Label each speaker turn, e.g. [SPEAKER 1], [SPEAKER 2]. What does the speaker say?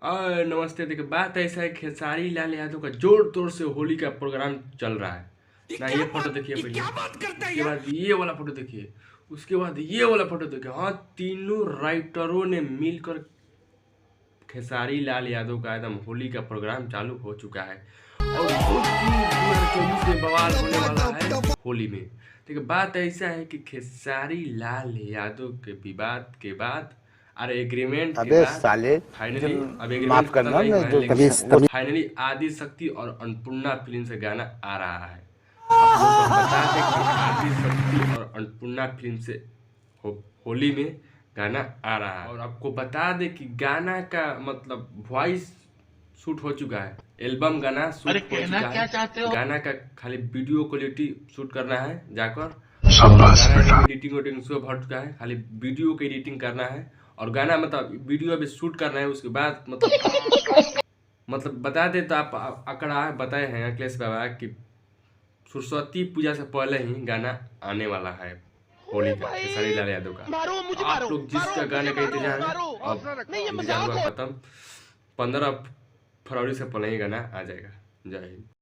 [SPEAKER 1] और नमस्ते। देखिए बात ऐसा है, खेसारी लाल यादव का जोर तोड़ से होली का प्रोग्राम चल रहा है ना। ये फोटो देखिए पहले, उसके बाद ये वाला फोटो देखिए, उसके बाद ये वाला फोटो देखिए। हाँ, तीनों राइटरों ने मिलकर खेसारी लाल यादव का एकदम होली का प्रोग्राम चालू हो चुका है और भोजपुरी 2024 में बवाल होने वाला है होली में। देखिए बात ऐसा है कि खेसारी लाल यादव के विवाद के बाद, अरे एग्रीमेंट के
[SPEAKER 2] अबे
[SPEAKER 1] बाद
[SPEAKER 2] साले,
[SPEAKER 1] फाइनली,
[SPEAKER 2] मुझे
[SPEAKER 1] अब एग्रीमेंट
[SPEAKER 2] माफ
[SPEAKER 1] खत्म
[SPEAKER 2] करना।
[SPEAKER 1] नहीं
[SPEAKER 2] मैं
[SPEAKER 1] हुआ है
[SPEAKER 2] जो
[SPEAKER 1] लेकिन फाइनली आदि शक्ति और अन्नपूर्णा फिल्म से गाना आ रहा है। आप लोग को बता दें कि आदि शक्ति और अन्नपूर्णा फिल्म से होली में गाना आ रहा है। और आपको बता दें कि गाना का मतलब वॉइस शूट हो चुका है, एल्बम गाना शूट हो चुका है। गाना का खाली वीडियो क्वालिटी शूट करना है जाकर। गाना एडिटिंग सब हट चुका है, खाली वीडियो की एडिटिंग करना है और गाना मतलब वीडियो अभी शूट करना है। उसके बाद मतलब बता दे तो आप आंकड़ा बताए हैं अखिलेश बाबा कि सरस्वती पूजा से पहले ही गाना आने वाला है होली का, खेसारी लाल यादव का। आप लोग जिसका गाने का इंतजार है, अब इंतजार हुआ खत्म। 15 फरवरी से पहले ही गाना आ जाएगा। जय हिंद।